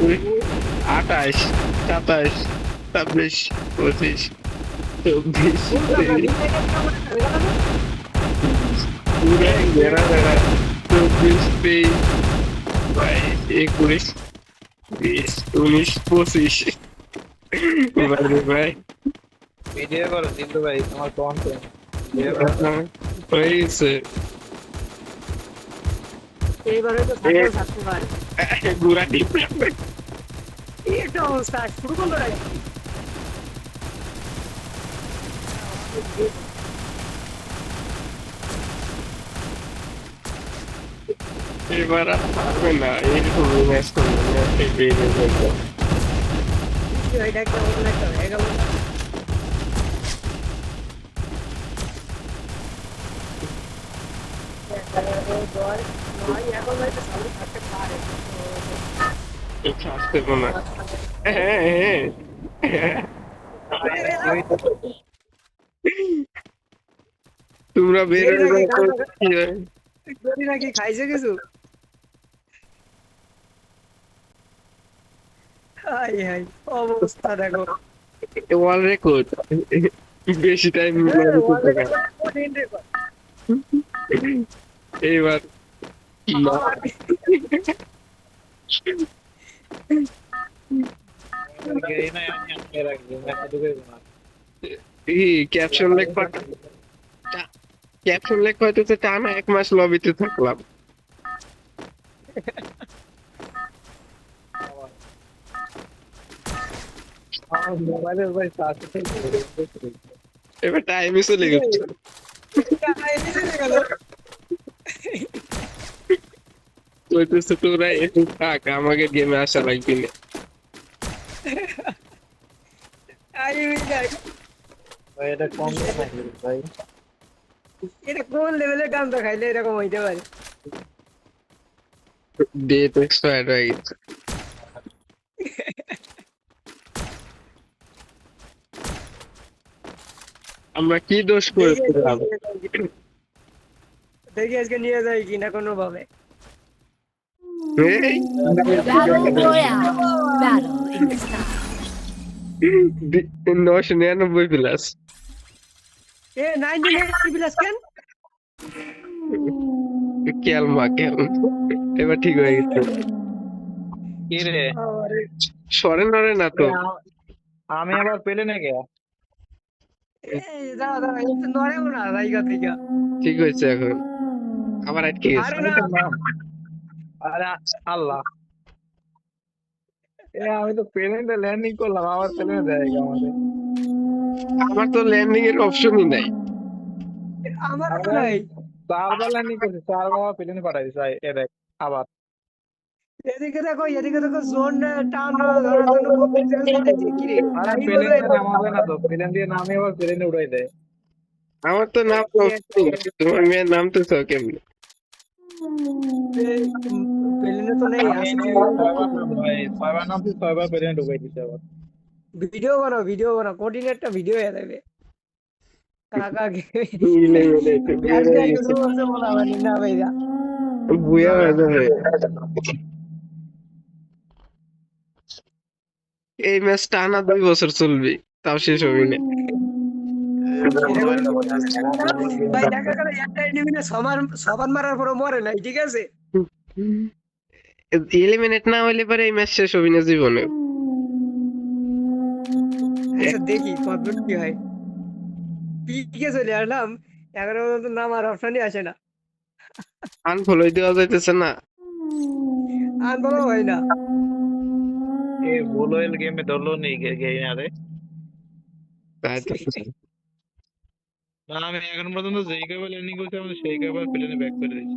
28, 27, 26, 25, 24, 23, পুরা ঘেরা ঘেরা 24, 23, 22, 21, 19, 25 ভাই ভাই ভিডিও করো সিদ্ধু ভাই তোমার কন্টেন্ট হয়ে গেছে এইবারে তো থাকলেও থাকতে পারে গুড়া টিপ এই একটা অবস্থা শুরু করলো না এবার আর পারবে না এইরকম ম্যাচ করবে না বেরিয়ে যাবে এটা একটা অন্য একটা হয়ে গেল এখন হয়তো সামনে থাকতে পারে আসতে না হ্যাঁ তোমরা বের হয়ে যাও নাকি খাইছে কিছু হাই হাই অবস্থা দেখো ওয়াল রেকর্ড বেশি টাইম এইবার ক্যাপশন লেখা ক্যাপশন লেখা হয়তো টানা 1 মাস লবিতে থাকলাম মোবাইলের ভাই এবার টাইমই চলে গেছে কইতেছে তোরা একটু থাক আমাকে গেমে আসা লাগবে না ভাই এটা কম ভাই এটা কোন লেভেলের গান খাইলে এরকম হইতে পারে ডেট এক্সপায়ার হয়ে গেছে আমরা কি দোষ করেছিলাম দেখি আজকে নিয়ে যাই কিনা কোনো ভাবে Battle Royale. Battle in the sky. 999 plus A 99 plus কেন কেলমা কেল এবার ঠিক হয়ে গেছে কি রে সরে নরে না তো আমি আবার পেলে না কে এই দাঁড়া দাঁড়া একটু নড়েও না জায়গা থেকে ঠিক হয়েছে এখন আবার আটকে গেছে আরে না আরে আল্লাহ আমি তো প্লেনে ল্যান্ডিং করলাম আবার প্লেনে দেয় আমাদের আমার তো ল্যান্ডিং এর অপশনই নাই আমার তো নাই চারবার ল্যান্ডিং করছি চারবার প্লেনে পাঠাই দিছে এ দেখ আবার এদিকে দেখো জোন টান ধরার জন্য কি রে আরে প্লেন দিয়ে নামাবে না তো প্লেন দিয়ে নামে আবার প্লেনে উড়াই দেয় আমার তো নাম তোমার মেয়ের নাম তো কেমনি প্লেনে তো নেই ছয়বার নামছি ছয়বার প্লেনে ঢুকাই দিচ্ছে আবার ভিডিও বানাও কঠিন একটা ভিডিও হয়ে যাবে কাকা না ভাইয়া বুয়া হয়ে যাবে এই ম্যাচ টানা 2 বছর চলবে তাও শেষ হবে না ভাই দেখা গেল একটা এনিমি সবার মারার পরে মরে নাই ঠিক আছে এলিমিনেট না হইলে পরে এই ম্যাচ শেষ হবে না জীবনে আচ্ছা দেখি কতদূর কি হয় পিকে চলে আসলাম এখনো পর্যন্ত নামার অপশনই আসে না আনফলো দেওয়া যাইতেছে না আনবলো হয় না এ বুলোয়েল গেমে ধরলো নেই গেম আরে তাই তো না আমি এখন পর্যন্ত যেই কয়বার ল্যান্ডিং করছি আমি সেই কয়বার প্লেনে ব্যাক করে দিয়েছি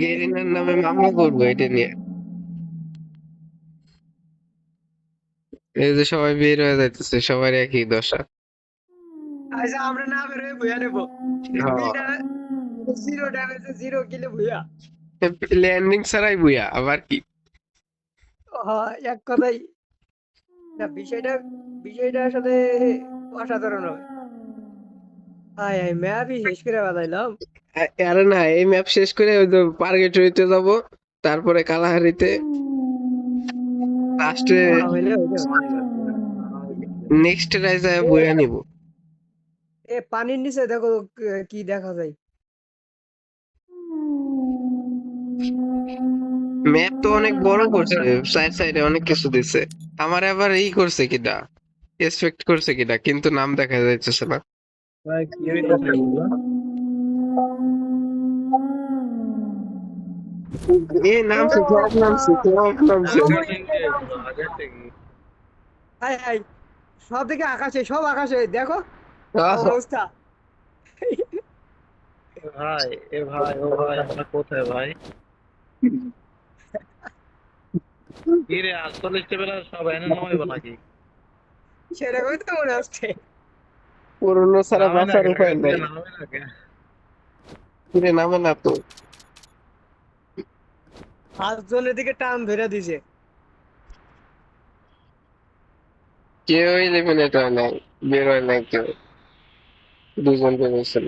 গেরিনার নামে মামলা করবো এটা নিয়ে এই যে সবাই বের হয়ে যাইতেছে সবার একই দশা আচ্ছা আমরা না বের হয়ে ভুয়া নেবো জিরো ড্যামেজে জিরো কিলে ভুয়া ল্যান্ডিং ছাড়াই বুয়া আবার কি এক কথাই না বিষয়টা আসলে অসাধারণ হবে ম্যাপই শেষ করে বাজাইলাম আরে না এই ম্যাপ শেষ করে ওই তো পার্গেটরিতে যাব তারপরে কালাহারিতে লাস্টে হইলে হইলে নেক্সট রাইজে বইয়া নিব। এ পানির নিচে দেখো কি দেখা যায়। ম্যাপ তো অনেক বড় করছে, সাইড সাইডে অনেক কিছু দিছে। আমার আবার ই করছে কিটা, এক্সপেক্ট করছে কিটা, কিন্তু নাম দেখা যাইতেছে না। ভাই কি হইতেছে এগুলো? এ নামছে, সব নামছে, সব নামছে। আগের থেকে এগুলো, আগের থেকে। হাই হাই, সব দিকে আকাশে, সব আকাশে দেখো আহ, অবস্থা। ভাই এ ভাই ও ভাই আমরা কোথায় ভাই? কি রে 48 বেলা সব এনে নামাইব নাকি? সেরকমই তো মনে হচ্ছে। পুরনো ছাড়া নামে না বাঁচার কেন? উপায় আগের থেকে নাই। নামে না কেন? ফিরে নামে না তো। 5 জনের দিকে টান ধরে দিছে। কেউ এলিমিনেট হয় নাই, বের হয় নাই কেউ, দুজন বেরোছিল।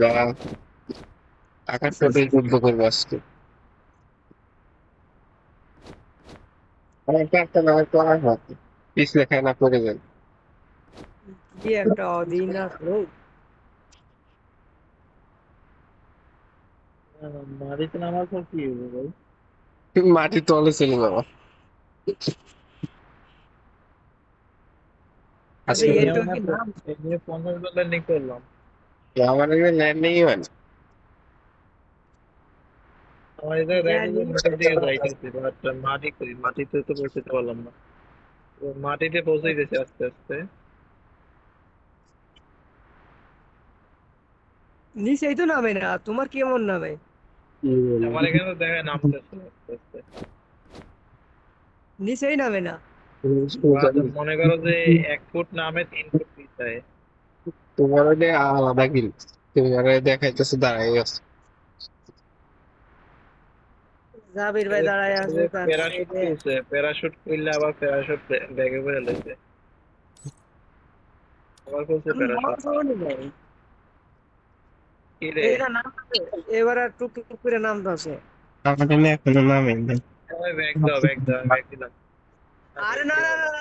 বা আকাশ পথে যুদ্ধ করবো আজকে। আমার পারতাম না, হয়তো আর হতো পিছলে খায় না পড়ে গেল। কি একটা অদিন আসলো। মাটিতে নামার পর কি হইব ভাই? মাটি তলে ছিল বাবা। আচ্ছা আজকে এর তো কি নাম? এই নিয়ে 50 ডলার নিয়ে করলাম। আমার ল্যান্ডিং হয় না। আমার এদের দেখো যে নিচের দিকে যাইতেছি, বাট মাটি করি, মাটিতে তো পৌঁছতে পারলাম না। তো মাটিতে পৌঁছে গেছে আস্তে আস্তে। নিচেই তো নামে না, তোমার কেমন নামে? কি বলবো? আমার এখানে তো দেখে নামতেছে আস্তে আস্তে। নিচেই নামে না। বা মনে করো যে 1 ফুট নামে 3 ফুট পিছায়। তোমার ওটা আলাদা গিল, তোমার দেখাইতেছে দাঁড়াই আছে। জাবির ভাই দাঁড়ায় আছে তার প্যারাশুট সাইডে। খুলছে, প্যারাশুট খুললে আবার প্যারাশুট ব্যাগে করে লইছে। আবার খুলছে আমি প্যারাশুট। নাম শুনি নাই। কি রে? এই না নাম আছে। এবার আর টুক টুক করে নাম আছে। আমার এখানে এখনো নামে নাই। ব্যাগ দাও, ব্যাগ দাও, ব্যাগ দিলাম। আরে না না না না,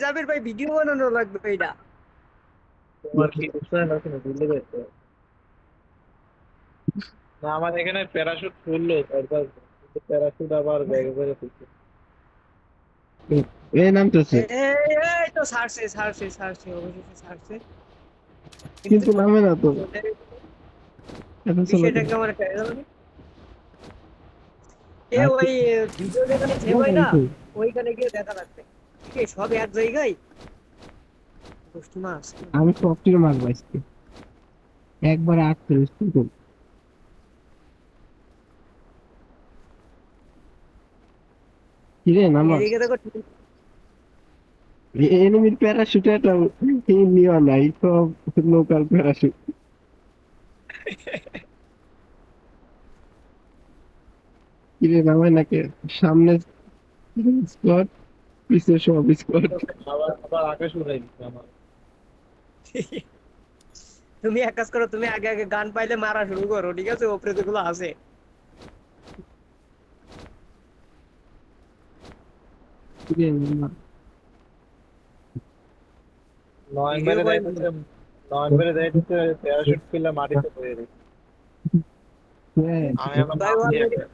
জাবির ভাই ভিডিও বানানো লাগবে এটা। তোমার কি বুঝতে না তুমি ভুলে গেছো? না আমার এখানে প্যারাশুট খুললো তারপর, কিন্তু প্যারাশুট আবার ব্যাগে করে ফেলছে। এই নামতেছে এই তো ছাড়ছে অবশেষে ছাড়ছে। কিন্তু কিন্তু নামে না তো। এত চলো বিষয়টা কেমন একটা হয়ে গেল না? এ ওই ভিডিও যেখানে সেভ হয় না, ওইখানে গিয়ে দেখা লাগবে। ঠিক আছে, সব এক জায়গায়। গোষ্ঠী মাছ। আমি সবটির মাছ বাইছি একবারে 38 টুকু। কিরে নামা এদিকে দেখো এনিমির প্যারাশুট এটা নিও নাই, সব লোকাল প্যারাশুট। কিরে নামে নাকি সামনে স্কোয়াড, পিছে সব স্কোয়াড। আবার আবার আকাশ উড়াই দিচ্ছে আমার। তুমি এক কাজ করো, তুমি আগে আগে গান পাইলে মারা শুরু করো, ঠিক আছে? ওপরে যেগুলো আছে। কিরে নামা ভিডিও নভেম্বরে যাইতেছে, নভেম্বরে যাইতেছে প্যারাশুট খুললে মাটিতে পড়ে গেছে। আমি এখন ভাই নামছি অলরেডি একটা।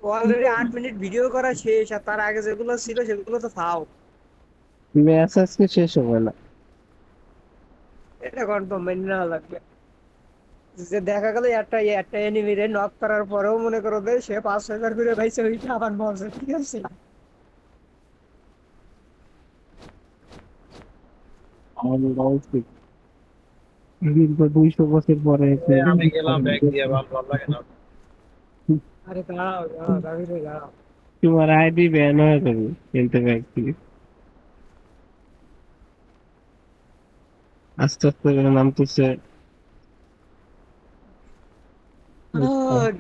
অলরেডি 8 মিনিট ভিডিও করা শেষ, আর তার আগে যেগুলো ছিল সেগুলো তো ফাও। ম্যাচ আজকে শেষ হবে না। এটা কনফার্ম মেনে নেওয়া লাগবে। যে দেখা গেল একটা একটা এনিমিরে নক করার পরেও মনে করো যে সে 5-6 বার করে ভাইছে, ওইটা আবার মরছে, ঠিক আছে? আমাদের অবস্থিত দীর্ঘ 200 বছর পরে আমি গেলাম ব্যাগ দিয়ে, ভালো ভালো লাগে না। আরে দাঁড়াও দাঁড়াও দাঁড়িয়ে দাঁড়াও। তোমার আইডি ব্যান হয়ে যাবে খেলতে ব্যক্তি। আস্তে আস্তে করে নামতেছে।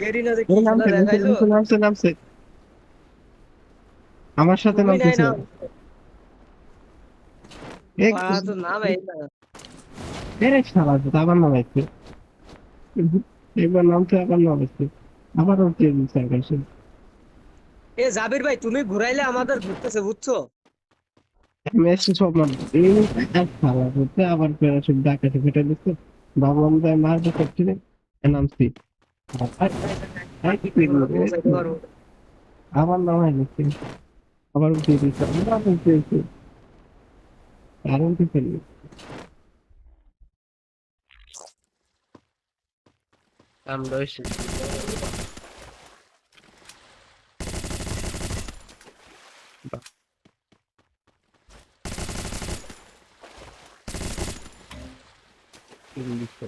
গেরিনা যে কি এই খেলা নামছে নামছে দেখাইলো। নামছে নামছে নামছে আমার সাথে তুমি নাই নামতেছে। না, এক তো নাম এই না। এর শালা তো আবার নামাইছে, একবার নামছে আবার নামাইছে। আমারও ট্রেন সার্ভিস। এ জাবির ভাই তুমি ঘুরাইলে আমাদের ঘুরতেছে বুঝছো? মেসি সব এই এক খারাপ হচ্ছে আবার প্যারাশুট ডাকাতে ফেটে দিচ্ছে। ভাবলাম যে মারটা করছি নামছি পৌঁছাইতে পারবো। আবার নামাই নিচ্ছে আবার উঠিয়ে দিচ্ছে আবার উঠিয়ে দিচ্ছে কারেন্টই ফেলবে। আমরা এসে দিচ্ছে।